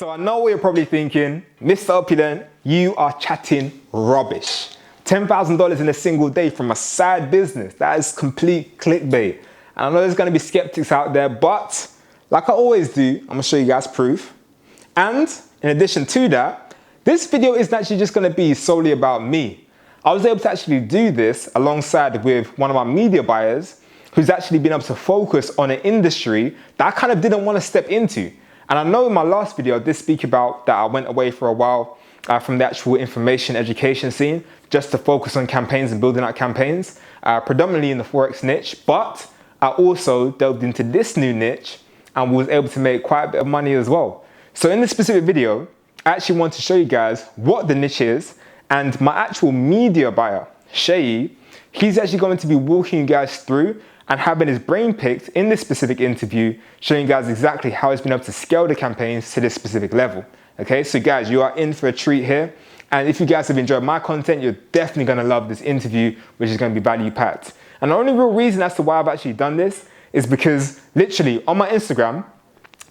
So I know what you're probably thinking, Mr. Opulent, you are chatting rubbish. $10,000 in a single day from a side business. That is complete clickbait. And I know there's gonna be skeptics out there, but like I always do, I'm gonna show you guys proof. And in addition to that, this video isn't actually just gonna be solely about me. I was able to actually do this alongside with one of my media buyers who's actually been able to focus on an industry that I kind of didn't want to step into. And I know in my last video, I did speak about that I went away for a while from the actual information education scene, just to focus on campaigns and building out campaigns, predominantly in the Forex niche. But I also delved into this new niche and was able to make quite a bit of money as well. So in this specific video, I actually want to show you guys what the niche is, and my actual media buyer, Shay, he's actually going to be walking you guys through and having his brain picked in this specific interview, showing you guys exactly how he's been able to scale the campaigns to this specific level. Okay, so guys, you are in for a treat here. And if you guys have enjoyed my content, you're definitely gonna love this interview, which is gonna be value packed. And the only real reason as to why I've actually done this is because literally on my Instagram,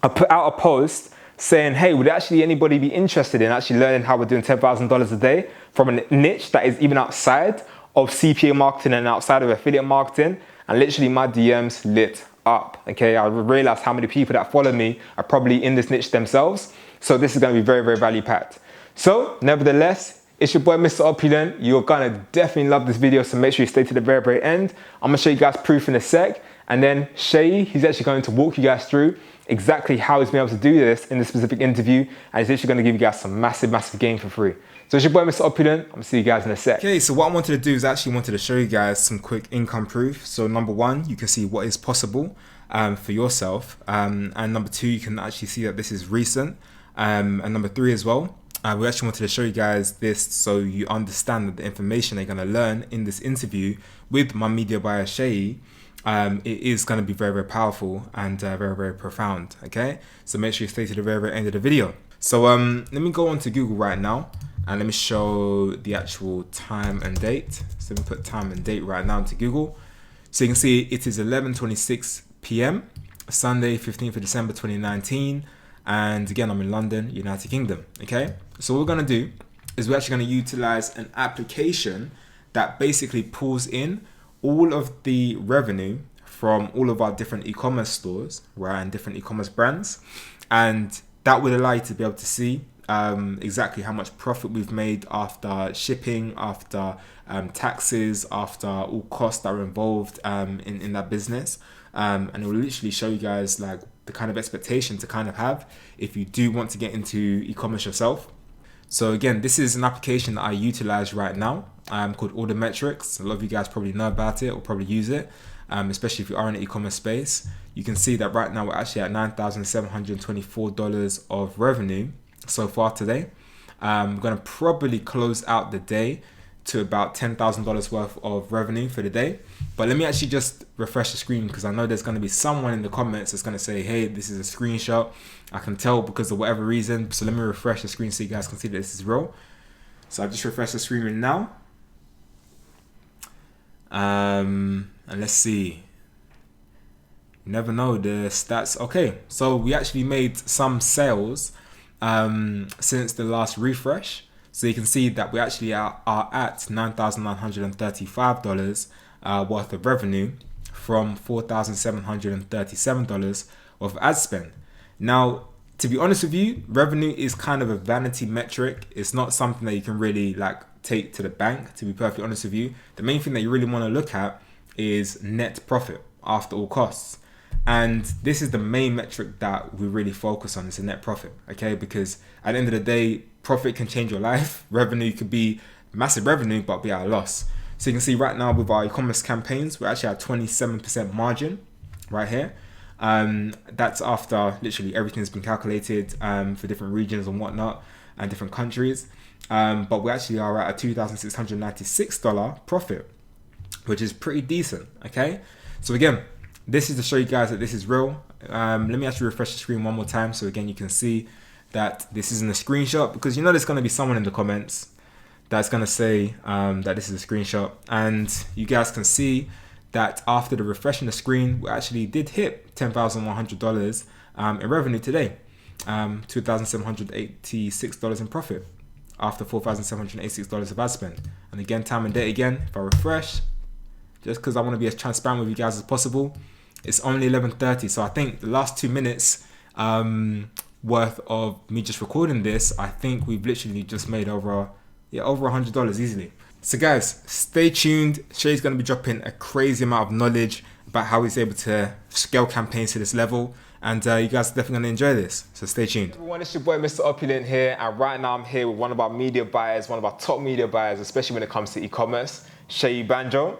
I put out a post saying, hey, would actually anybody be interested in actually learning how we're doing $10,000 a day from a niche that is even outside of CPA marketing and outside of affiliate marketing? And literally my DMs lit up, okay? I realized how many people that follow me are probably in this niche themselves. So this is gonna be very, very value packed. So nevertheless, it's your boy, Mr. Opulent. You're gonna definitely love this video, so make sure you stay to the very, very end. I'm gonna show you guys proof in a sec. And then Shay, he's actually going to walk you guys through exactly how he's been able to do this in this specific interview. And he's actually gonna give you guys some massive, massive game for free. So it's your boy, Mr. Opulent. I'm gonna see you guys in a sec. Okay, so what I wanted to do is actually wanted to show you guys some quick income proof. So number one, you can see what is possible for yourself. And number two, you can actually see that this is recent. And number three as well, we actually wanted to show you guys this so you understand that the information they're gonna learn in this interview with my media buyer, Shay, it is going to be very, very powerful and very, very profound. Okay, so make sure you stay to the very, very end of the video. So let me go on to Google right now and let me show the actual time and date. So let me put time and date right now into Google. So you can see it is 11:26 p.m. Sunday, 15th of December 2019, and again I'm in London, United Kingdom. Okay, so what we're going to do is we're actually going to utilize an application that basically pulls in all of the revenue from all of our different e-commerce stores, right, and different e-commerce brands, and that will allow you to be able to see exactly how much profit we've made after shipping, after taxes, after all costs that are involved in that business, and it will literally show you guys like the kind of expectation to kind of have if you do want to get into e-commerce yourself. So again, this is an application that I utilize right now called Order Metrics. A lot of you guys probably know about it or probably use it, especially if you are in the e-commerce space. You can see that right now we're actually at $9,724 of revenue so far today. I'm going to probably close out the day to about $10,000 worth of revenue for the day. But let me actually just refresh the screen because I know there's going to be someone in the comments that's going to say, hey, this is a screenshot. I can tell because of whatever reason. So let me refresh the screen so you guys can see that this is real. So I just refreshed the screen now. And let's see. You never know the stats. Okay, so we actually made some sales since the last refresh. So you can see that we actually are at $9,935 worth of revenue from $4,737 worth of ad spend. Now, to be honest with you, revenue is kind of a vanity metric. It's not something that you can really like take to the bank, to be perfectly honest with you. The main thing that you really want to look at is net profit after all costs. And this is the main metric that we really focus on, is the net profit, okay? Because at the end of the day, profit can change your life. Revenue could be massive revenue, but be at a loss. So you can see right now with our e-commerce campaigns, we're actually at 27% margin right here. That's after literally everything's been calculated for different regions and whatnot and different countries. But we actually are at a $2,696 profit, which is pretty decent, okay? So again, this is to show you guys that this is real. Let me actually refresh the screen one more time so again you can see that this isn't a screenshot, because you know there's going to be someone in the comments that's going to say that this is a screenshot, and you guys can see that after the refreshing the screen, we actually did hit $10,100 in revenue today. $2,786 in profit after $4,786 of ad spend. And again, time and date again, if I refresh, just because I want to be as transparent with you guys as possible, it's only 11:30. So I think the last 2 minutes worth of me just recording this, I think we've literally just made over $100 easily. So guys, stay tuned. Shay's going to be dropping a crazy amount of knowledge about how he's able to scale campaigns to this level. And you guys are definitely going to enjoy this. So stay tuned. Everyone, it's your boy Mr. Opulent here. And right now I'm here with one of our media buyers, one of our top media buyers, especially when it comes to e-commerce, Shay Banjo.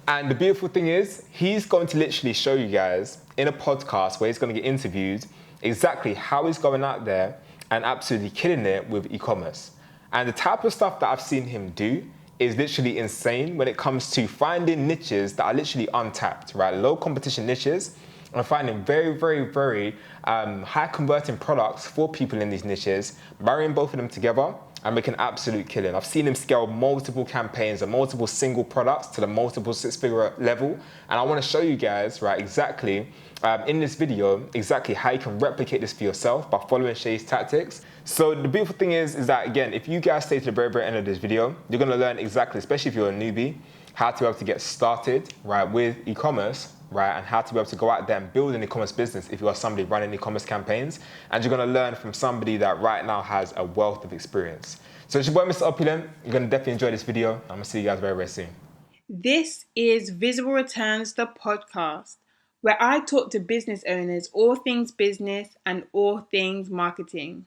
And the beautiful thing is, he's going to literally show you guys in a podcast where he's going to get interviewed exactly how he's going out there and absolutely killing it with e-commerce. And the type of stuff that I've seen him do is literally insane when it comes to finding niches that are literally untapped, right? Low competition niches, and finding very, very, very high converting products for people in these niches, marrying both of them together and make an absolute killing. I've seen him scale multiple campaigns and multiple single products to the multiple six-figure level. And I want to show you guys, right, exactly in this video, exactly how you can replicate this for yourself by following Shay's tactics. So the beautiful thing is that, again, if you guys stay to the very, very end of this video, you're going to learn exactly, especially if you're a newbie, how to be able to get started, right, with e-commerce, right, and how to be able to go out there and build an e-commerce business if you are somebody running e-commerce campaigns. And you're going to learn from somebody that right now has a wealth of experience. So it's your boy, Mr. Opulent. You're going to definitely enjoy this video. I'm going to see you guys very, very soon. This is Visible Returns, the podcast, where I talk to business owners all things business and all things marketing.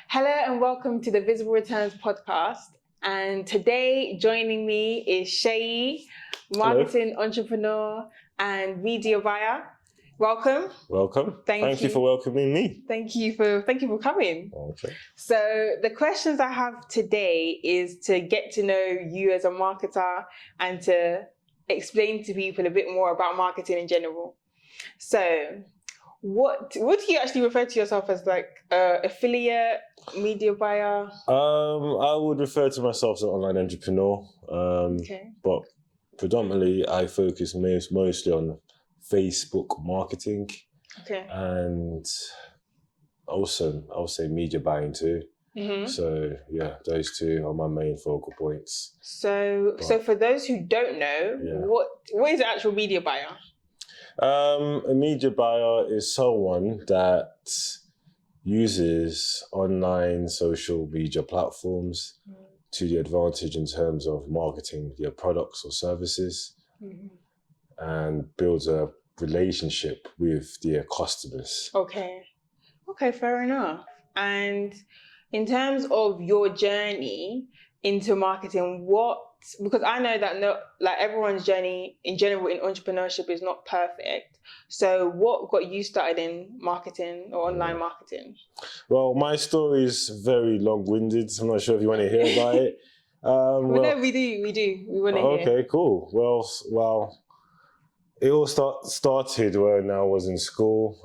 Hello and welcome to the Visible Returns podcast. And today joining me is Shay, marketing entrepreneur and media buyer. Welcome. Welcome. Thank you for welcoming me. Thank you for coming. Okay. So the questions I have today is to get to know you as a marketer and to explain to people a bit more about marketing in general. So what do you actually refer to yourself as, like affiliate, media buyer? I would refer to myself as an online entrepreneur. But predominantly I focus mostly on Facebook marketing. Okay. And also I would say media buying too. Mm-hmm. So yeah, those two are my main focal points. So for those who don't know, what is an actual media buyer? A media buyer is someone that uses online social media platforms to the advantage in terms of marketing their products or services, and builds a relationship with their customers. Okay, fair enough. And in terms of your journey into marketing, because I know that everyone's journey in general in entrepreneurship is not perfect. So what got you started in marketing or online marketing? Well, my story is very long-winded. I'm not sure if you want to hear about it. We do. We want to hear. Okay, cool. Well, it all started when I was in school.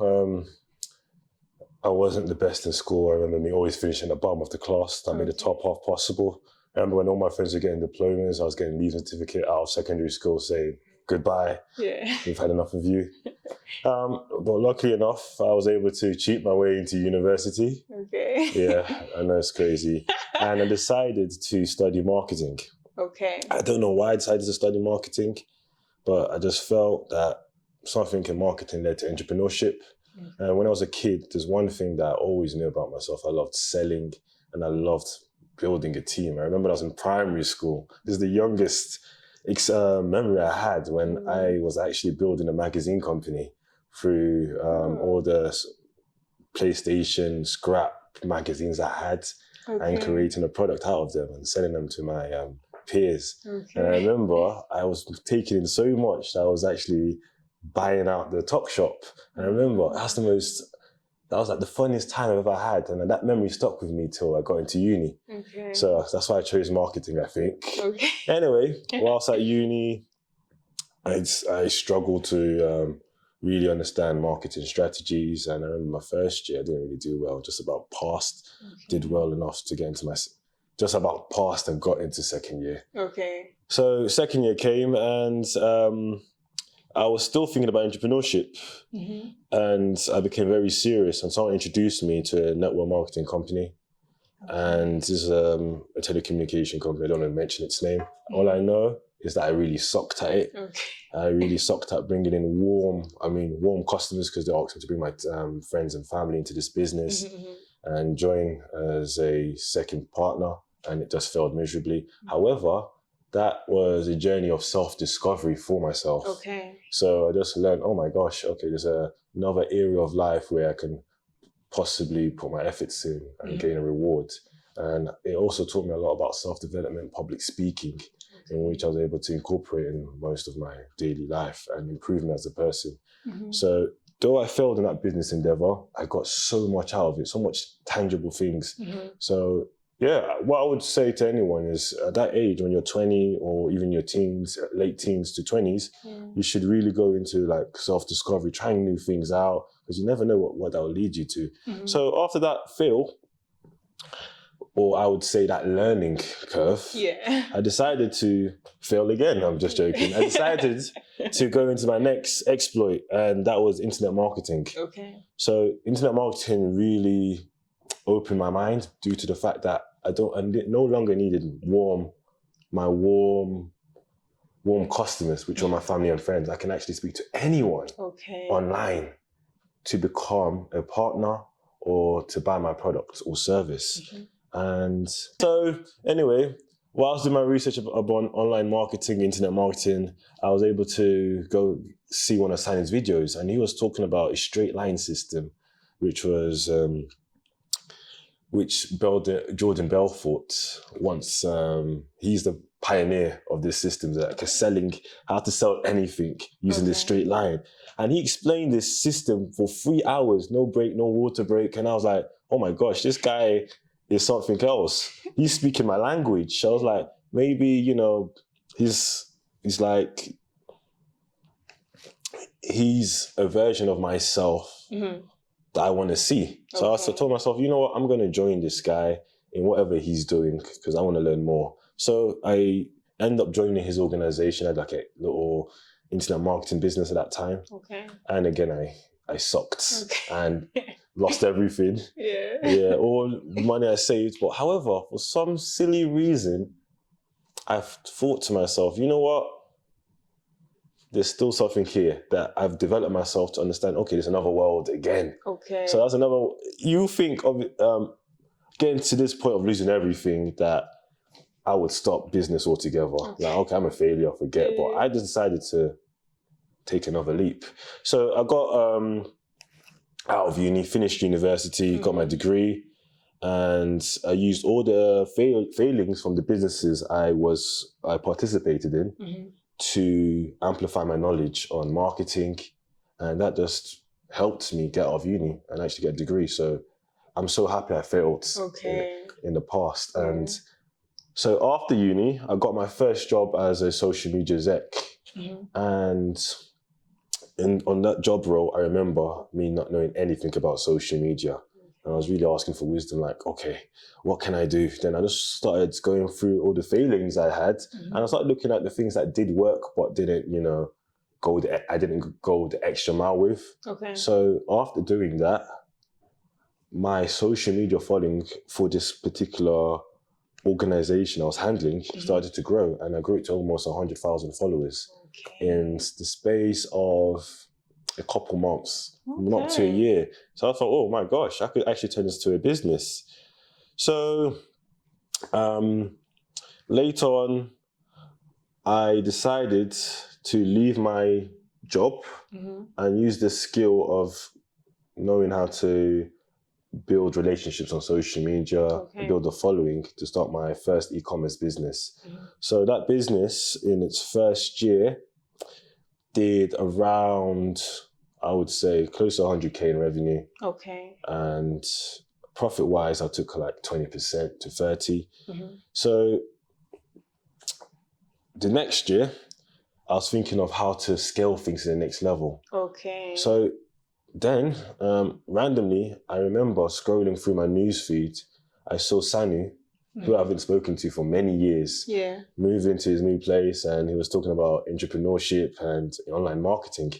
I wasn't the best in school. I remember me always finishing at the bottom of the class. I made the top half possible. I remember when all my friends were getting diplomas, I was getting leave certificate out of secondary school saying, goodbye, we've had enough of you. But luckily enough, I was able to cheat my way into university. Okay. Yeah, I know it's crazy. And I decided to study marketing. Okay. I don't know why I decided to study marketing, but I just felt that something in marketing led to entrepreneurship. And when I was a kid, there's one thing that I always knew about myself. I loved selling and I loved building a team. I remember I was in primary school. This is the youngest memory I had when I was actually building a magazine company through all the PlayStation scrap magazines I had and creating a product out of them and selling them to my peers. And I remember I was taking in so much that I was actually buying out the Top Shop. And I remember that was like the funniest time I've ever had. And that memory stuck with me till I got into uni. Okay. So that's why I chose marketing, I think. Okay. Anyway, whilst at uni, I struggled to really understand marketing strategies. And I remember my first year, I didn't really do well, just about passed, did well enough to get into just about passed and got into second year. Okay. So second year came and I was still thinking about entrepreneurship, and I became very serious, and someone introduced me to a network marketing company. And this is a telecommunication company. I don't want to mention its name. All I know is that I really sucked at it. Okay. I really sucked at bringing in warm customers, because they asked me to bring my friends and family into this business and join as a second partner, and it just failed miserably. However, that was a journey of self-discovery for myself. Okay. So I just learned, oh my gosh, okay, there's another area of life where I can possibly put my efforts in and gain a reward. And it also taught me a lot about self-development, public speaking, in which I was able to incorporate in most of my daily life and improve me as a person. So though I failed in that business endeavor, I got so much out of it, so much tangible things. So yeah, what I would say to anyone is at that age, when you're 20 or even your teens, late teens to 20s, you should really go into like self-discovery, trying new things out, because you never know what that will lead you to. So after that fail, or I would say that learning curve, I decided to fail again. I'm just joking. I decided to go into my next exploit, and that was internet marketing. Okay. So internet marketing really opened my mind due to the fact that I no longer needed warm customers, which were my family and friends. I can actually speak to anyone online to become a partner or to buy my product or service. And so anyway, while I was doing my research upon online marketing, internet marketing, I was able to go see one of Simon's videos, and he was talking about a straight line system, which was Jordan Belfort once. He's the pioneer of this system, like selling, how to sell anything using this straight line. And he explained this system for 3 hours, no break, no water break. And I was like, oh my gosh, this guy is something else. He's speaking my language. I was like, maybe, he's a version of myself that I want to see. So I told myself, you know what, I'm going to join this guy in whatever he's doing, because I want to learn more. So I ended up joining his organization. I had like a little internet marketing business at that time. And again, I sucked and lost everything. All the money I saved. But however, for some silly reason, I've thought to myself, you know what? There's still something here that I've developed myself to understand, okay, there's another world again. So that's another, you think of getting to this point of losing everything, that I would stop business altogether. Like, okay, I'm a failure, forget. But I just decided to take another leap. So I got out of uni, finished university, got my degree, and I used all the failings from the businesses I participated in to amplify my knowledge on marketing, and that just helped me get out of uni and actually get a degree. So I'm so happy I failed in the past. And so after uni, I got my first job as a social media exec. And on that job role, I remember me not knowing anything about social media. And I was really asking for wisdom, like, okay, what can I do? Then I just started going through all the failings I had, and I started looking at the things that did work, but didn't, I didn't go the extra mile with. So after doing that, my social media following for this particular organization I was handling started to grow, and I grew it to almost 100,000 followers in the space of a couple months, not to a year. So I thought, oh my gosh, I could actually turn this to a business. So later on, I decided to leave my job and use the skill of knowing how to build relationships on social media, build a following, to start my first e-commerce business. So that business in its first year did around, I would say, close to 100K in revenue. And profit-wise, I took like 20% to 30%. So the next year, I was thinking of how to scale things to the next level. Okay. So then, randomly, I remember scrolling through my newsfeed. I saw Sanu, who I haven't spoken to for many years, Yeah. moved into his new place, and he was talking about entrepreneurship and online marketing.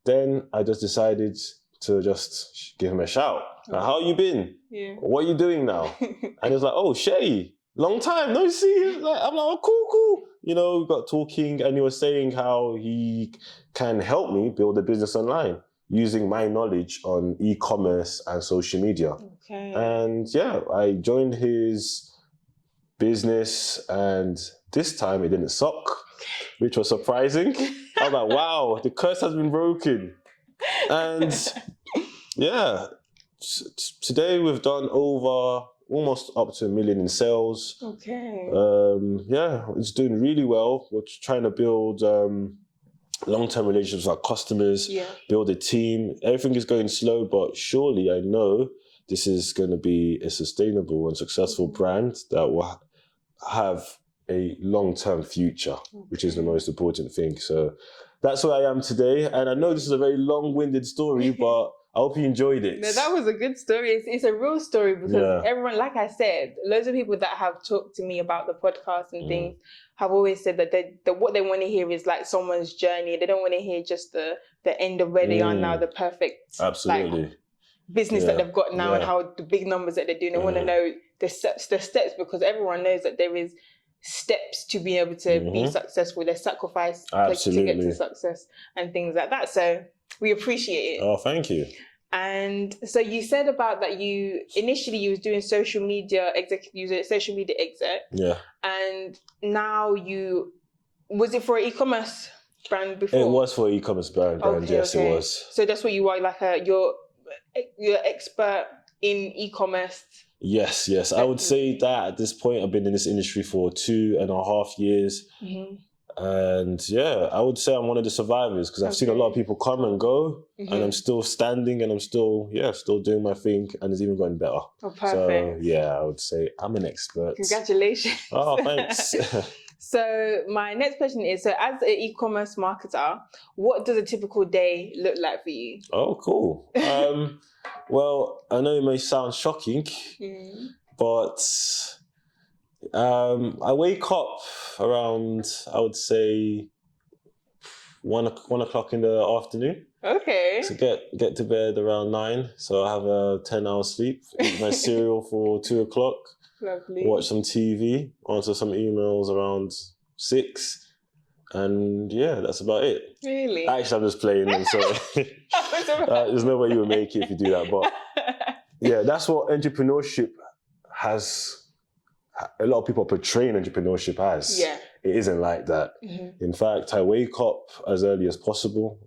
Then I just decided to just give him a shout. Like, how you been? Yeah. What are you doing now? And he was like, oh, Shay, long time no see. Like, I'm like, oh, cool. You know, we got talking, and he was saying how he can help me build a business online using my knowledge on e-commerce and social media. Okay. And yeah, I joined his business, and this time it didn't suck, which was surprising. I was like, wow, the curse has been broken. And yeah, today we've done over almost up to $1 million in sales. Okay. Yeah, it's doing really well. We're trying to build long-term relationships with our customers, build a team. Everything is going slow, but surely I know this is going to be a sustainable and successful brand that will have a long-term future, which is the most important thing. So that's where I am today. And I know this is a very long-winded story, but I hope you enjoyed it. No, that was a good story. It's a real story because everyone, like I said, loads of people that have talked to me about the podcast and things have always said that what they want to hear is like someone's journey. They don't want to hear just the end of where they are now, the perfect business that they've got now and how the big numbers that they're doing. They want to know the steps because everyone knows that there is steps to be able to be successful. There's sacrifice to get to success and things like that. So we appreciate it. Oh, thank you. And so you said about that you was doing social media exec. Yeah. And now was it for an e-commerce brand before? It was for an e-commerce brand. Yes, it was. So that's what you are, like you're expert in e-commerce. Yes. I would say that at this point, I've been in this industry for 2.5 years. And yeah, I would say I'm one of the survivors because I've seen a lot of people come and go, and I'm still standing, and I'm still doing my thing, and it's even going better. Oh, perfect. So yeah, I would say I'm an expert. Congratulations. Oh, thanks. So my next question is, so as an e-commerce marketer, what does a typical day look like for you? Oh, cool. Well, I know it may sound shocking, but I wake up around, I would say, 1 o'clock in the afternoon. Okay. So get to bed around 9. So I have a 10-hour sleep, eat my cereal for 2 o'clock. Lovely. Watch some TV, answer some emails around 6. And yeah, that's about it. Really? Actually, I'm just playing. I'm sorry. There's no way you would make it if you do that. But yeah, that's what entrepreneurship has. A lot of people portraying entrepreneurship as. Yeah. It isn't like that. In fact, I wake up as early as possible.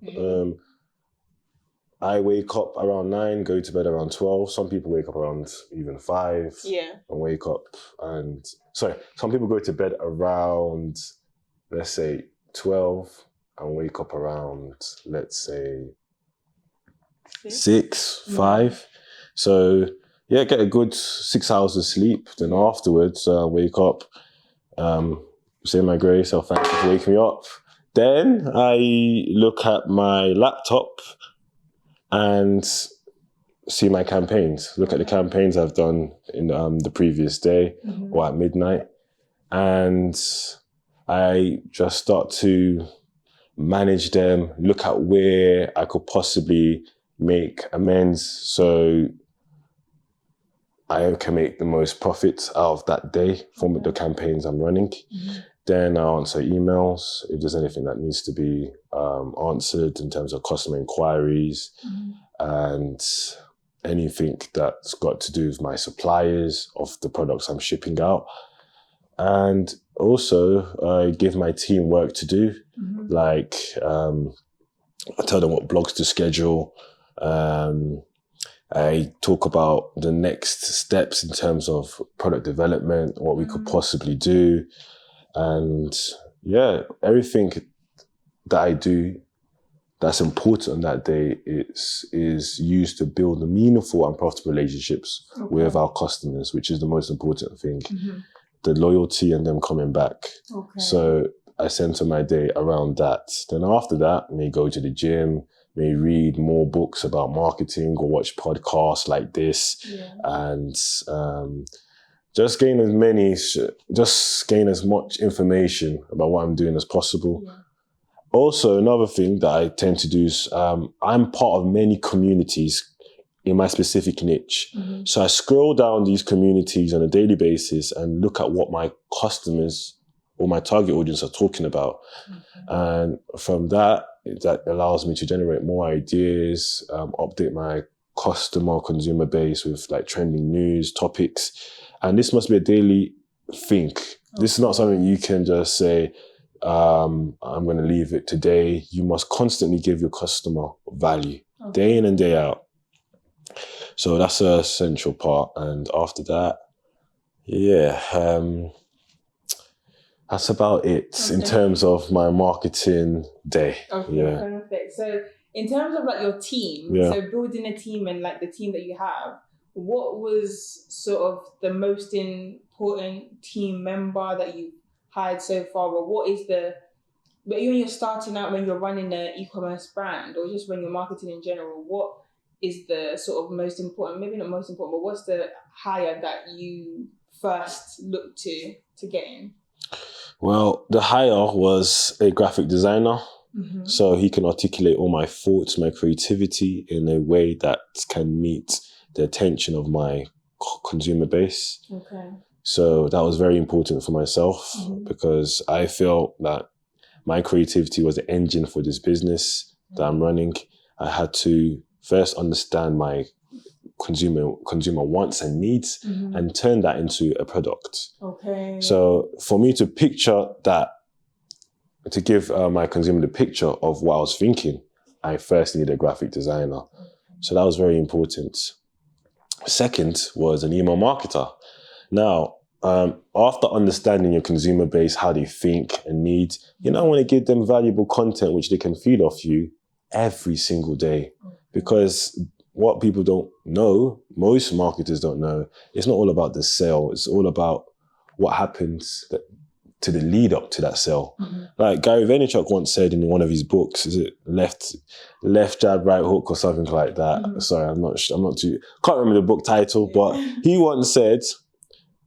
I wake up around 9, go to bed around 12. Some people wake up around even 5. Yeah. And wake up some people go to bed around, let's say, 12 and wake up around, let's say, 6, 5. So yeah, get a good 6 hours of sleep. Then afterwards, wake up, say my grace, oh, thank you for waking me up. Then I look at my laptop and see my campaigns. Look at the campaigns I've done in the previous day or at midnight. And I just start to manage them, look at where I could possibly make amends so I can make the most profit out of that day from the campaigns I'm running. Then I answer emails if there's anything that needs to be answered in terms of customer inquiries and anything that's got to do with my suppliers of the products I'm shipping out. And also I give my team work to do, like I tell them what blogs to schedule. I talk about the next steps in terms of product development, what we could possibly do. And yeah, everything that I do that's important on that day is used to build the meaningful and profitable relationships with our customers, which is the most important thing. The loyalty and them coming back. So I center my day around that. Then after that, I may go to the gym, may read more books about marketing or watch podcasts like this, and just gain as much information about what I'm doing as possible. Yeah. Also, another thing that I tend to do is I'm part of many communities in my specific niche. So I scroll down these communities on a daily basis and look at what my customers or my target audience are talking about. And from that allows me to generate more ideas, update my consumer base with like trending news, topics. And this must be a daily thing. This is not something you can just say, I'm going to leave it today. You must constantly give your customer value, day in and day out. So that's an essential part. And after that, that's about it in terms of my marketing day. Perfect. So in terms of like your team, so building a team and like the team that you have, what was sort of the most important team member that you hired so far? Or what is when you're starting out, when you're running an e-commerce brand, or just when you're marketing in general, what is the sort of most important, maybe not most important, but what's the hire that you first look to get in? Well, the hire was a graphic designer. So he can articulate all my thoughts, my creativity in a way that can meet the attention of my consumer base. So that was very important for myself because I felt that my creativity was the engine for this business that I'm running. I had to first understand my consumer wants and needs and turn that into a product. So for me to picture that, to give my consumer the picture of what I was thinking, I first needed a graphic designer. So that was very important. Second was an email marketer. Now, after understanding your consumer base, how they think and need, you now want to give them valuable content which they can feed off you every single day. Because what people don't know, most marketers don't know, it's not all about the sale. It's all about what happens to the lead up to that sale. Like Gary Vaynerchuk once said in one of his books, is it left jab, right hook or something like that? Sorry, I'm not too, can't remember the book title, but he once said,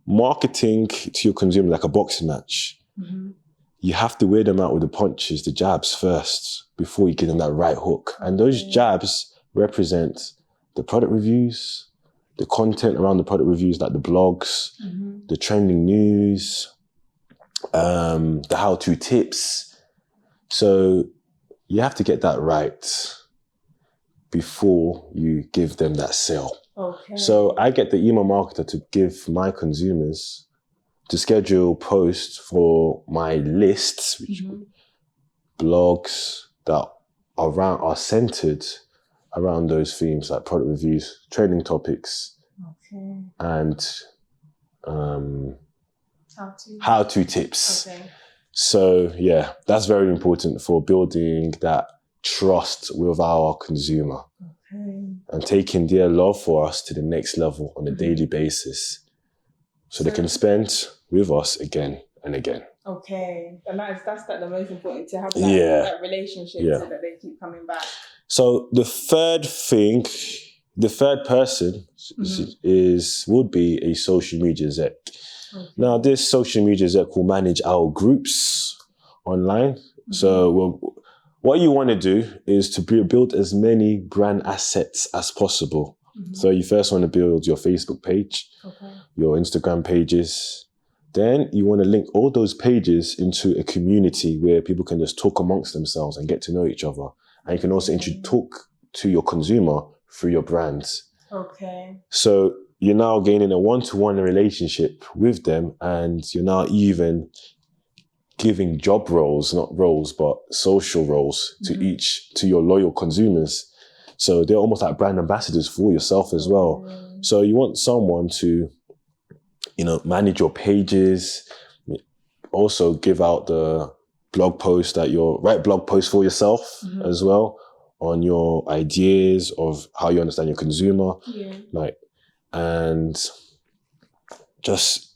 marketing to your consumer like a boxing match. You have to wear them out with the punches, the jabs first, before you give them that right hook. And those jabs represent the product reviews, the content around the product reviews, like the blogs, the trending news, the how-to tips. So you have to get that right before you give them that sale. So I get the email marketer to give my consumers to schedule posts for my lists, which blogs that are centered around those themes, like product reviews, trending topics, and how-to tips. So yeah, that's very important for building that trust with our consumer and taking their love for us to the next level on a daily basis, so they can spend with us again and again. And that's like the most important, to have that relationship so that they keep coming back. So the third person would be a social media exec. Now, this social media exec will manage our groups online. So what you want to do is to build as many brand assets as possible. So you first want to build your Facebook page, your Instagram pages. Then you want to link all those pages into a community where people can just talk amongst themselves and get to know each other. And you can also talk to your consumer through your brands. So you're now gaining a one-to-one relationship with them, and you're now even giving job roles, not roles, but social roles to your loyal consumers. So they're almost like brand ambassadors for yourself as well. So you want someone to, manage your pages, also give out the blog post write blog posts for yourself as well on your ideas of how you understand your consumer, and just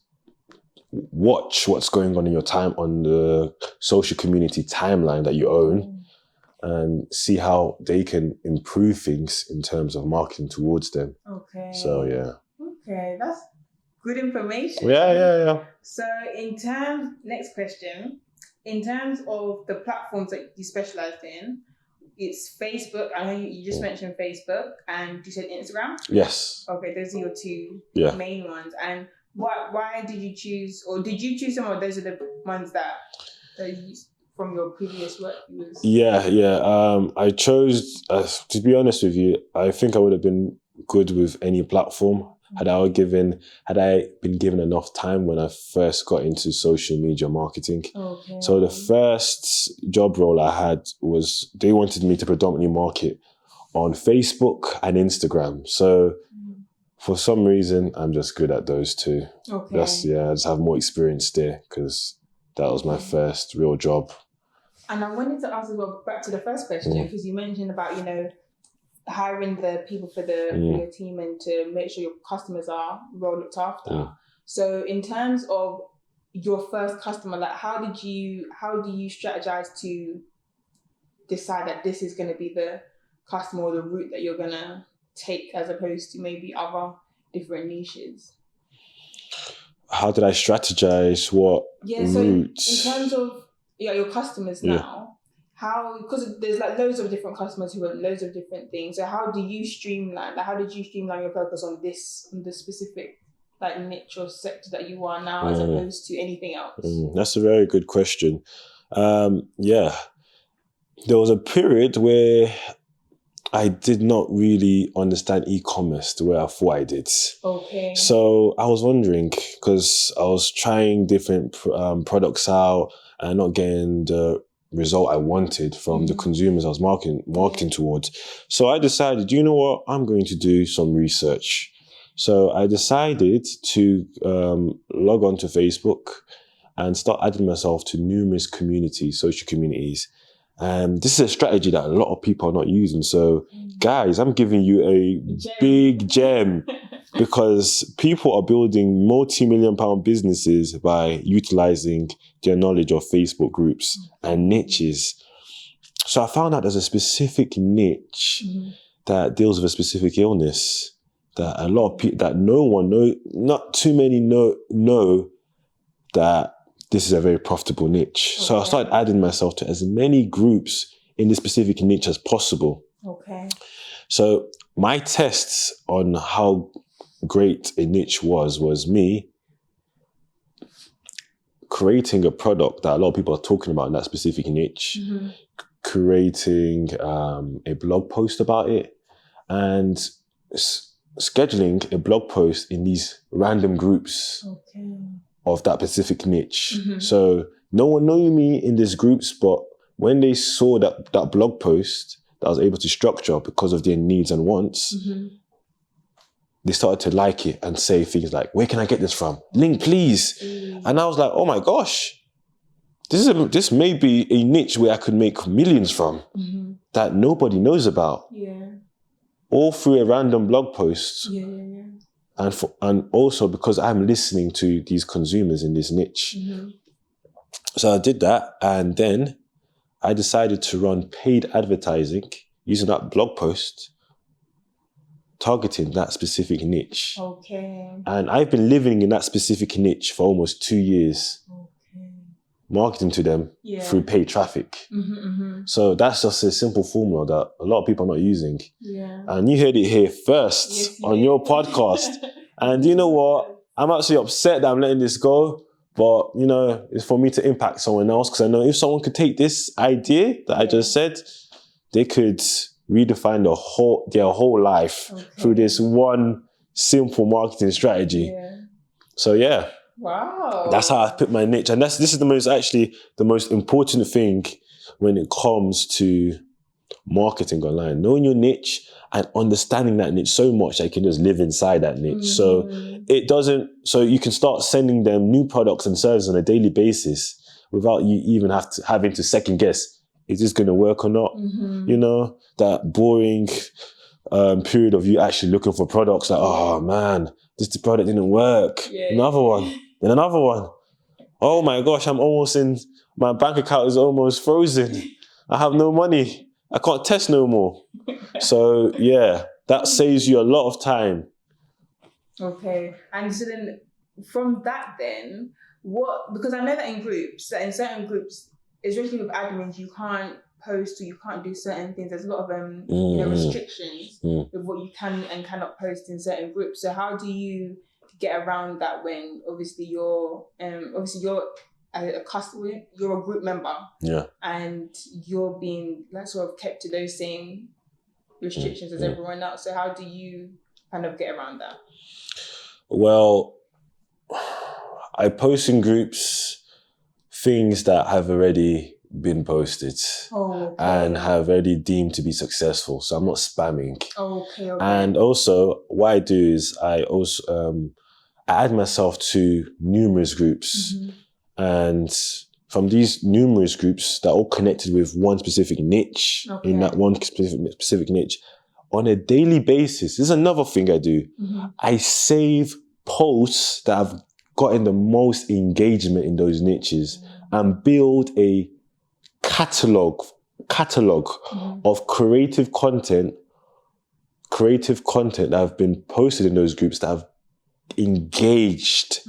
watch what's going on in your time on the social community timeline that you own and see how they can improve things in terms of marketing towards them. Okay. So yeah. Okay, that's good information. Yeah. So next question, in terms of the platforms that you specialized in, it's Facebook. I know you just mentioned Facebook, and you said Instagram. Yes. Okay, those are your two main ones. And why did you choose, or did you choose some of those are the ones that you, from your previous work? I chose, to be honest with you, I think I would have been good with any platform had I been given enough time when I first got into social media marketing. Okay. So the first job role I had was, they wanted me to predominantly market on Facebook and Instagram. So for some reason, I'm just good at those two. Okay. I just have more experience there because that was my first real job. And I wanted to ask as well, back to the first question, because you mentioned about, hiring the people for your team and to make sure your customers are well looked after. So in terms of your first customer, like how do you strategize to decide that this is going to be the customer or the route that you're going to take, as opposed to maybe other different niches? How did I strategize what routes? So in terms of your customers now, how, because there's like loads of different customers who want loads of different things. So how did you streamline your focus on this specific like niche or sector that you are now, as opposed to anything else? That's a very good question. There was a period where I did not really understand e-commerce the way I thought I did. Okay. So I was wondering, because I was trying different products out and not getting the result I wanted from the consumers I was marketing towards. So I decided, you know what, I'm going to do some research. So I decided to log on to Facebook and start adding myself to numerous social communities. And this is a strategy that a lot of people are not using. So guys, I'm giving you a big gem because people are building multi-million-pound businesses by utilizing their knowledge of Facebook groups and niches. So I found out there's a specific niche that deals with a specific illness that a lot of people, that not too many know that this is a very profitable niche. Okay. So I started adding myself to as many groups in this specific niche as possible. Okay. So my tests on how great a niche was me creating a product that a lot of people are talking about in that specific niche, creating a blog post about it, and scheduling a blog post in these random groups of that specific niche. So no one knowing me in these groups, but when they saw that blog post that I was able to structure because of their needs and wants, they started to like it and say things like, where can I get this from? Link, please. And I was like, oh my gosh, this may be a niche where I could make millions from that nobody knows about. All through a random blog post. And also because I'm listening to these consumers in this niche. So I did that, and then I decided to run paid advertising using that blog post, targeting that specific niche. And I've been living in that specific niche for almost 2 years, marketing to them through paid traffic. So that's just a simple formula that a lot of people are not using. And you heard it here first on your podcast. And you know what? I'm actually upset that I'm letting this go, but it's for me to impact someone else, because I know if someone could take this idea that I just said, they could redefine their whole life through this one simple marketing strategy. So wow, that's how I put my niche, and this is the most important thing when it comes to marketing online: knowing your niche and understanding that niche so much that you can just live inside that niche. So you can start sending them new products and services on a daily basis without you even having to second guess, is this going to work or not? That boring period of you actually looking for products, like, oh man, this product didn't work. Another one, then another one. Oh my gosh, my bank account is almost frozen. I have no money. I can't test no more. So yeah, that saves you a lot of time. Okay. And so then from that then, because I know that in certain groups, especially with admins, you can't post or you can't do certain things. There's a lot of restrictions with what you can and cannot post in certain groups. So how do you get around that when obviously you're a customer, you're a group member, and you're being like sort of kept to those same restrictions as everyone else. So how do you kind of get around that? Well, I post in groups things that have already been posted and have already deemed to be successful. So I'm not spamming. Okay. And also, what I do is I add myself to numerous groups. And from these numerous groups that are all connected with one specific niche, in that one specific niche, on a daily basis, this is another thing I do. I save posts that have gotten the most engagement in those niches and build a catalog of creative content that have been posted in those groups that have engaged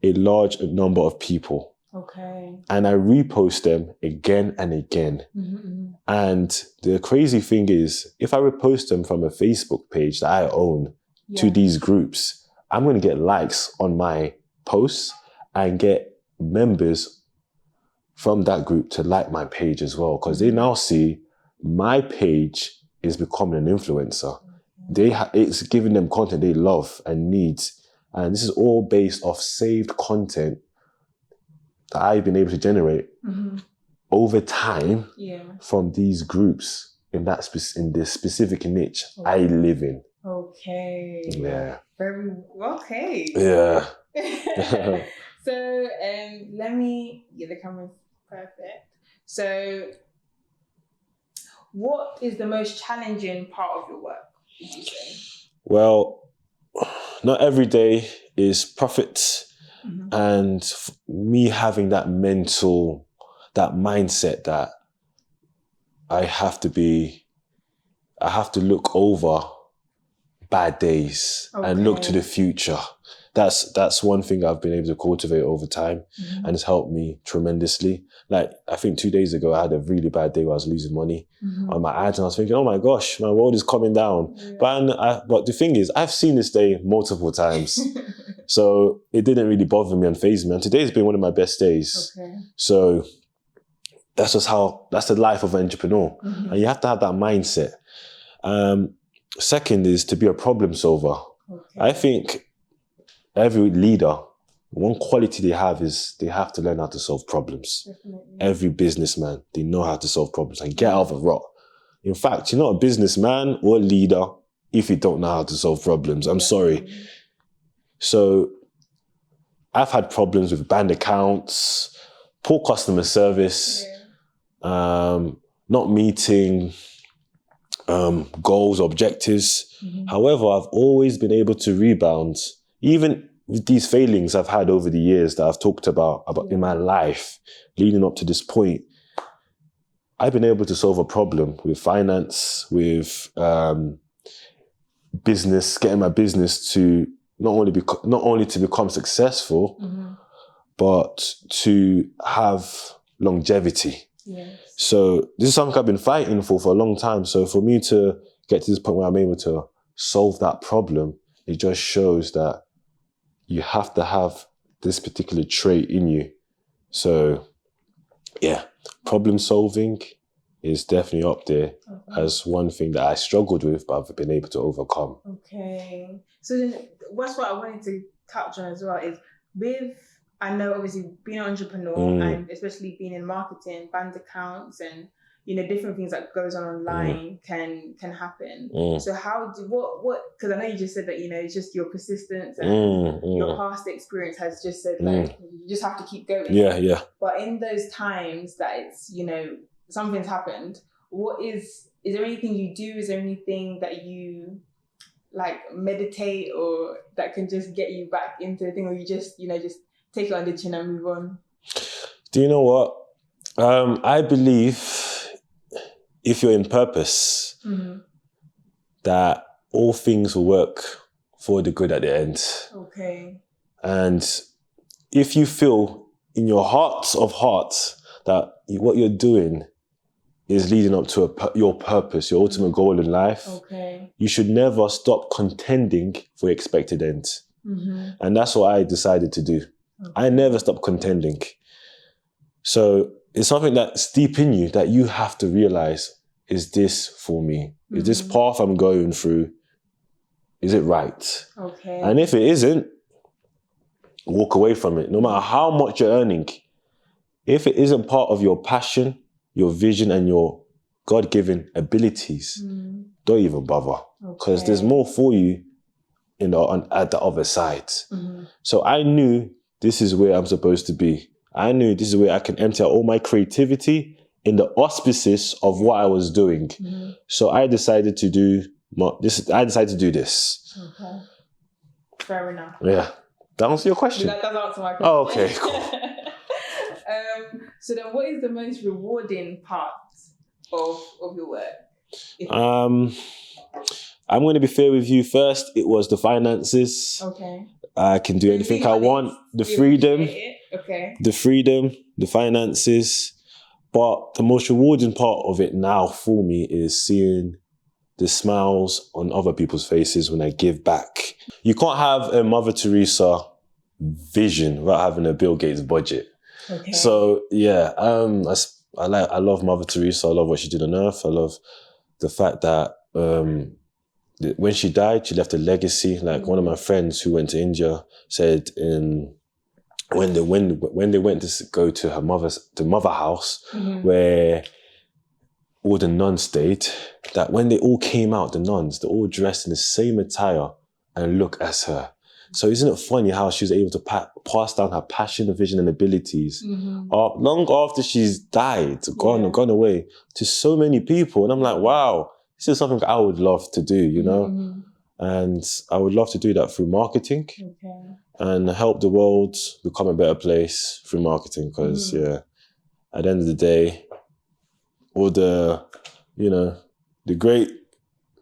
a large number of people. Okay. And I repost them again and again. And the crazy thing is, if I repost them from a Facebook page that I own to these groups, I'm going to get likes on my posts and get members from that group to like my page as well, because they now see my page is becoming an influencer. It's giving them content they love and need. And this is all based off saved content that I've been able to generate over time from these groups in this specific niche I live in. Okay. Yeah. Very okay. Yeah. So the camera's perfect. So what is the most challenging part of your work, would you say? Well, not every day is profit. And me having that mindset that I have to look over bad days and look to the future. That's one thing I've been able to cultivate over time and it's helped me tremendously. Like, I think 2 days ago, I had a really bad day where I was losing money on my ads and I was thinking, oh my gosh, my world is coming down. But the thing is, I've seen this day multiple times. So it didn't really bother me and faze me. And today's been one of my best days. So that's the life of an entrepreneur. And you have to have that mindset. Second is to be a problem solver. I think every leader, one quality they have is they have to learn how to solve problems. Every businessman, they know how to solve problems and get out of a rut. In fact, you're not a businessman or a leader if you don't know how to solve problems. I'm sorry. So I've had problems with banned accounts, poor customer service, not meeting goals, objectives. However, I've always been able to rebound, even with these failings I've had over the years that I've talked about in my life leading up to this point. I've been able to solve a problem with finance, with business, getting my business to not only to become successful, but to have longevity. So this is something I've been fighting for a long time. So for me to get to this point where I'm able to solve that problem, it just shows that you have to have this particular trait in you. So yeah, problem solving is definitely up there as one thing that I struggled with, but I've been able to overcome. Okay. So then that's what I wanted to touch on as well is I know obviously being an entrepreneur and especially being in marketing, banned accounts and different things that goes on online can happen. So because I know you just said that it's just your persistence and your past experience has just said like you just have to keep going. Yeah. But in those times that it's something's happened, is there anything you do? Is there anything that you like meditate or that can just get you back into the thing, or you just just take it on the chin and move on? Do you know what? I believe if you're in purpose, that all things will work for the good at the end. Okay. And if you feel in your heart of hearts that what you're doing is leading up to your purpose, your ultimate goal in life, you should never stop contending for your expected end. And that's what I decided to do. I never stopped contending. So it's something that's deep in you that you have to realize, is this for me? Is this path I'm going through, is it right? Okay. And if it isn't, walk away from it. No matter how much you're earning, if it isn't part of your passion, your vision, and your God-given abilities, don't even bother. Because there's more for you at the other side. So I knew this is where I'm supposed to be. I knew this is where I can empty out all my creativity in the auspices of what I was doing. So I decided to do this. Okay. Fair enough. Yeah. That answer your question? That does answer my question. Oh, okay, cool. So then what is the most rewarding part of your work? I'm going to be fair with you. First, it was the finances. Okay. I can do anything I want. The freedom. Okay. The freedom, the finances. But the most rewarding part of it now for me is seeing the smiles on other people's faces when I give back. You can't have a Mother Teresa vision without having a Bill Gates budget. Okay. So yeah, I love Mother Teresa. I love what she did on earth. I love the fact that when she died, she left a legacy. Like one of my friends who went to India said, when they went to go to the mother house where all the nuns stayed, that when they all came out, the nuns, they're all dressed in the same attire and look as her. So isn't it funny how she was able to pass down her passion, vision, and abilities long after she's died, gone away to so many people? And I'm like, wow, this is something I would love to do, you know? And I would love to do that through marketing and help the world become a better place through marketing. Because, at the end of the day, all the, the great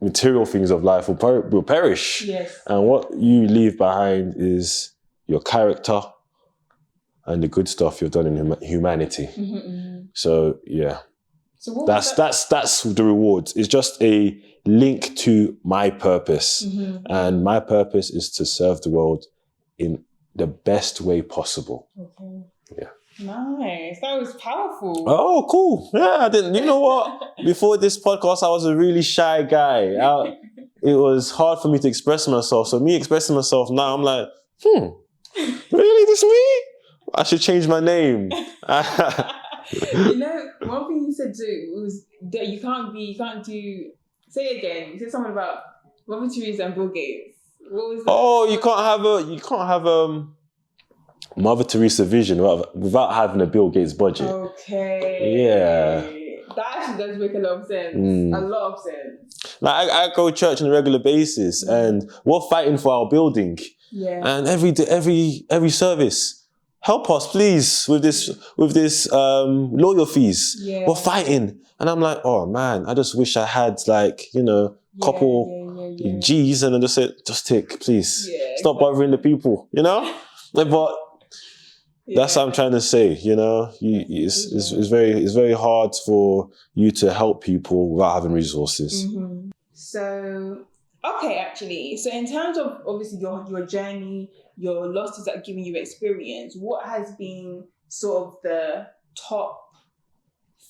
material things of life will perish. Yes. And what you leave behind is your character and the good stuff you've done in humanity. So, yeah. So that's the rewards. It's just a link to my purpose. And my purpose is to serve the world in the best way possible. Okay. Yeah. Nice. That was powerful. Oh, cool. Yeah, I didn't. You know what? Before this podcast, I was a really shy guy. It was hard for me to express myself. So me expressing myself now, I'm like, really, this me? I should change my name. One thing you said too was that you can't do. Say it again. You said something about Mother Teresa and Bill Gates. What was that? Oh, you can't have Mother Teresa vision without having a Bill Gates budget. Okay. Yeah. That actually does make a lot of sense. A lot of sense. Like I go to church on a regular basis, and we're fighting for our building. Yeah. And every service, help us, please, with this lawyer fees. Yeah. We're fighting. And I'm like, oh man, I just wish I had couple G's, and I just said, just take, please. Yeah, stop bothering the people, But that's what I'm trying to say, It's very hard for you to help people without having resources. So, okay, actually. So in terms of obviously your journey, your losses that are giving you experience, what has been sort of the top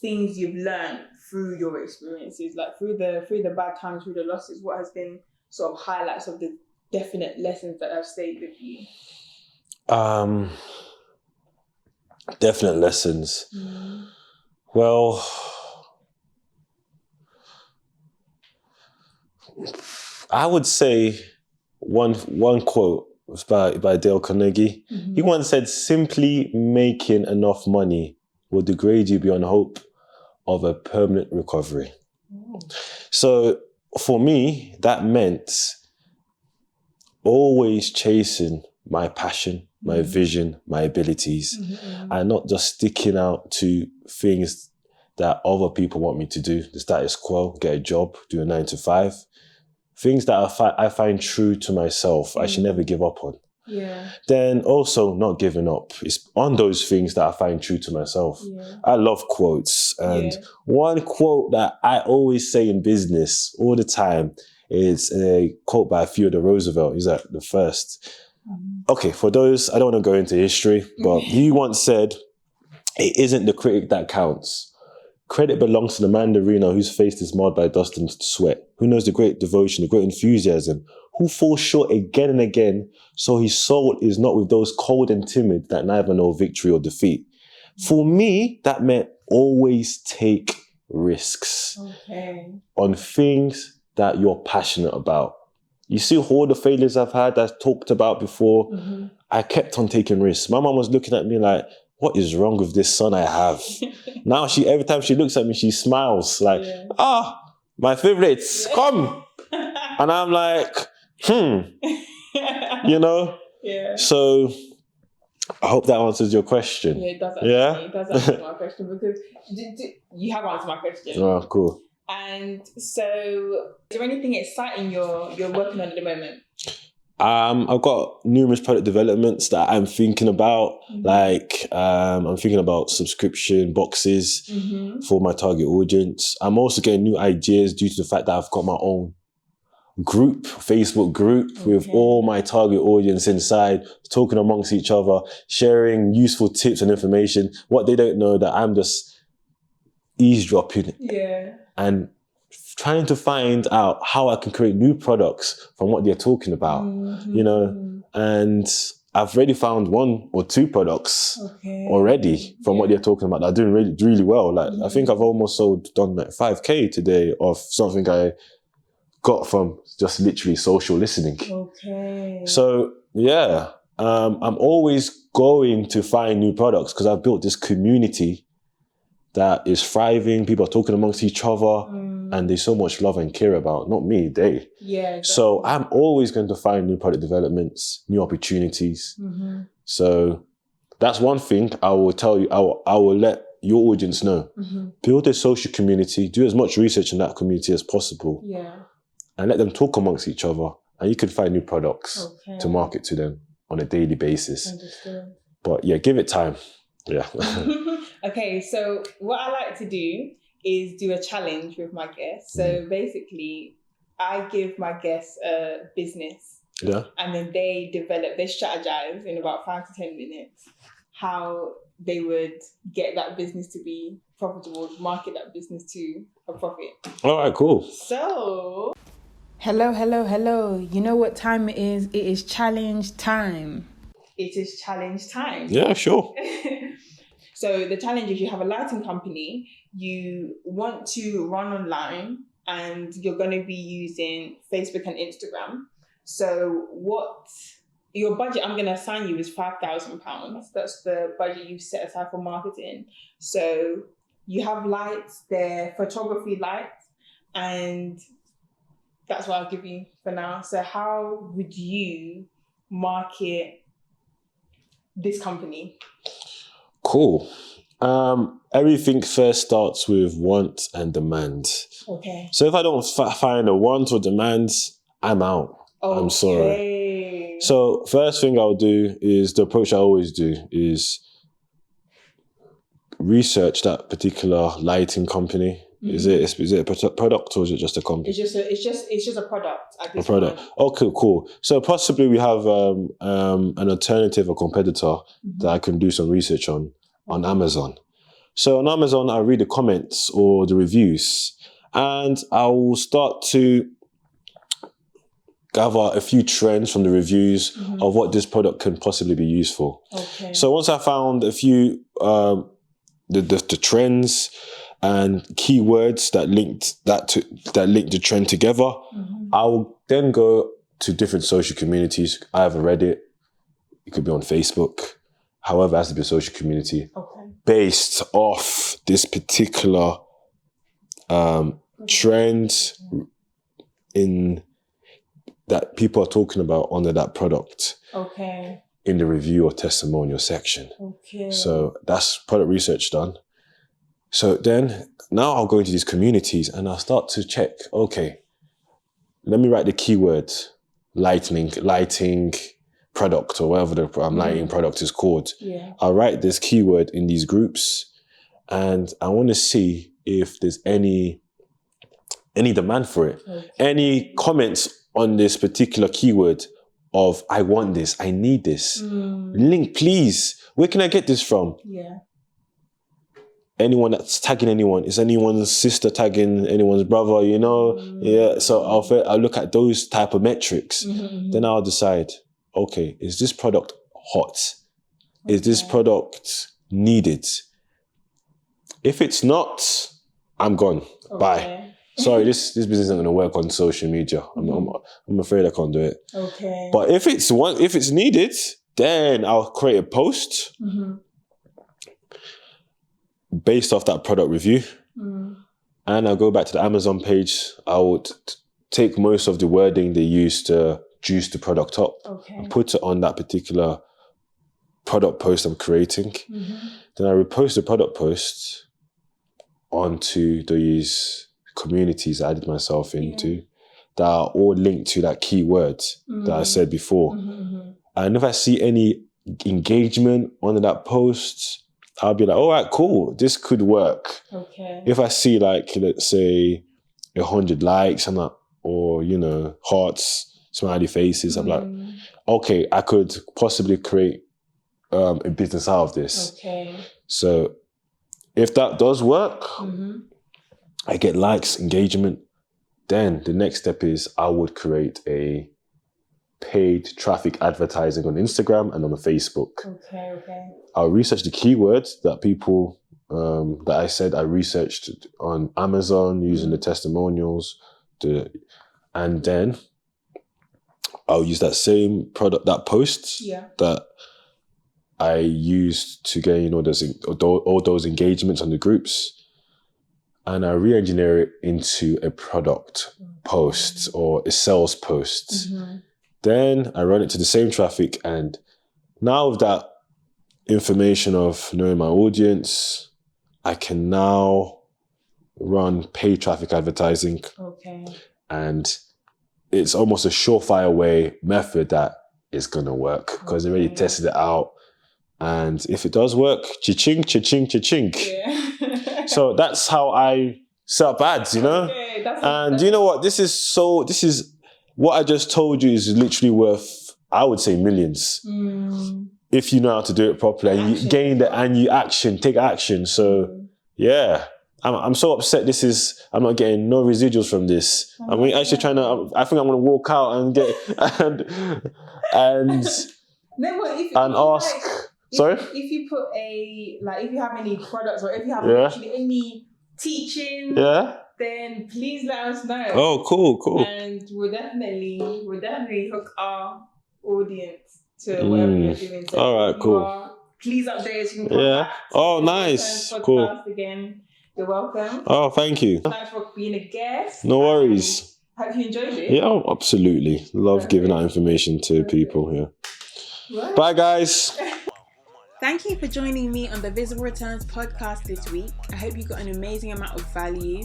things you've learned through your experiences, like through the bad times, through the losses? What has been sort of highlights of the definite lessons that have stayed with you? Definite lessons. Well, I would say one quote was by Dale Carnegie. He once said, simply making enough money will degrade you beyond hope of a permanent recovery. So for me, that meant always chasing my passion, my vision, my abilities, and not just sticking out to things that other people want me to do. The status quo, get a job, do a 9 to 5. Things that I find true to myself, I should never give up on. Yeah. Then also not giving up. It's on those things that I find true to myself. Yeah. I love quotes. And one quote that I always say in business all the time is a quote by Theodore Roosevelt. He's like the first. Okay, for those, I don't want to go into history, but he once said, it isn't the critic that counts. Credit belongs to the man in the arena whose face is marred by dust and sweat, who knows the great devotion, the great enthusiasm, who falls short again and again, so his soul is not with those cold and timid that neither know victory or defeat. For me, that meant always take risks on things that you're passionate about. You see all the failures I've had, I've talked about before. I kept on taking risks. My mom was looking at me like, what is wrong with this son I have? Now every time she looks at me, she smiles like, my favorites, come. And I'm like, you know? Yeah. So I hope that answers your question. Yeah, it does answer my question because you have answered my question. Oh, cool. And so, is there anything exciting you're working on at the moment? I've got numerous product developments that I'm thinking about. Like, I'm thinking about subscription boxes for my target audience. I'm also getting new ideas due to the fact that I've got my own group, Facebook group with all my target audience inside, talking amongst each other, sharing useful tips and information. What they don't know that I'm just eavesdropping and trying to find out how I can create new products from what they're talking about, you know, and I've already found 1 or 2 products already from what they're talking about that are doing really, really well. Like, I think I've almost done like 5K today of something I got from just literally social listening. So yeah, I'm always going to find new products because I've built this community that is thriving. People are talking amongst each other and there's so much love and care about, not me, they. Yeah. Exactly. So I'm always going to find new product developments, new opportunities. So that's one thing I will tell you, I will let your audience know. Build a social community, do as much research in that community as possible. And let them talk amongst each other. And you can find new products to market to them on a daily basis. Understood. But yeah, give it time. Yeah. Okay, so what I like to do is do a challenge with my guests. So basically, I give my guests a business. And then they strategize in about 5 to 10 minutes how they would get that business to be profitable, market that business to a profit. All right, cool. So, hello. You know what time it is? It is challenge time. It is challenge time. Yeah, sure. So the challenge is you have a lighting company, you want to run online and you're going to be using Facebook and Instagram. So what your budget I'm going to assign you is £5,000. That's the budget you've set aside for marketing. So you have lights, they're photography lights, and that's what I'll give you for now. So how would you market this company? Cool. Everything first starts with want and demand. Okay. So if I don't find a want or demand, I'm out. I'm sorry. So first thing I'll do is the approach I always do is research that particular lighting company. Is it a product or is it just a company? It's just a product. A product. Okay, cool. So possibly we have an alternative, a competitor that I can do some research on Amazon. So on Amazon, I read the comments or the reviews, and I will start to gather a few trends from the reviews of what this product can possibly be used for. Okay. So once I found a few the trends and keywords that linked the trend together, I'll then go to different social communities. I have a Reddit. It could be on Facebook. However, it has to be a social community based off this particular trend in that people are talking about under that product Okay. in the review or testimonial section. Okay. So that's product research done. So then now I'll go into these communities and I'll start to check, okay, let me write the keyword lighting product or whatever the lighting product is called. Yeah. I'll write this keyword in these groups and I want to see if there's any demand for it. Okay. Any comments on this particular keyword of, I want this, I need this. Link, please. Where can I get this from? Yeah. Anyone that's tagging anyone, is anyone's sister tagging anyone's brother, you know? Yeah, so I'll look at those type of metrics. Then I'll decide, okay, is this product hot? Is this product needed? If it's not, I'm gone. Bye. Sorry, this business isn't going to work on social media. I'm afraid I can't do it. Okay. But if it's needed, then I'll create a post based off that product review. And I'll go back to the Amazon page. I would take most of the wording they use to juice the product up and put it on that particular product post I'm creating. Then I repost the product post onto these communities I added myself into that are all linked to that keyword that I said before. And if I see any engagement on that post, I'll be like, all right, cool, this could work. Okay. If I see like, let's say 100 likes or, you know, hearts, smiley faces, I'm like, okay, I could possibly create a business out of this. Okay. So if that does work, I get likes, engagement, then the next step is I would create a paid traffic advertising on Instagram and on Facebook. Okay. I'll research the keywords that people, that I said I researched on Amazon using the testimonials, and then I'll use that same product, that post that I used to gain all those engagements on the groups, and I re-engineer it into a product post or a sales post. Then I run it to the same traffic, and now with that information of knowing my audience, I can now run paid traffic advertising. Okay. And it's almost a surefire method that is going to work because I already tested it out. And if it does work, cha-ching, cha-ching, cha-ching. Yeah. So that's how I set up ads, you know? Okay, and you know what? This is what I just told you is literally worth, I would say, millions. If you know how to do it properly and you gain and you take action. So yeah, I'm so upset I'm not getting no residuals from this. I think I'm going to walk out and get, and ask. Sorry? If you put if you have any products or if you have actually any teaching, then please let us know. Oh, cool. And we'll definitely hook our audience to whatever you're doing. So all right, cool. Please update us. You can come back to Oh, nice. Cool. Again. You're welcome. Oh, thank you. Thanks for being a guest. No worries. Hope you enjoyed it. Yeah, absolutely. Love giving out information to people here. Right. Bye, guys. Thank you for joining me on the Visible Returns podcast this week. I hope you got an amazing amount of value.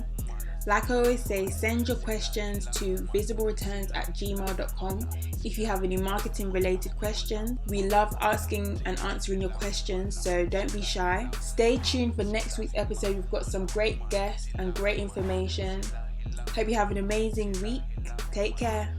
Like I always say, send your questions to visiblereturns@gmail.com if you have any marketing related questions. We love asking and answering your questions, so don't be shy. Stay tuned for next week's episode. We've got some great guests and great information. Hope you have an amazing week. Take care.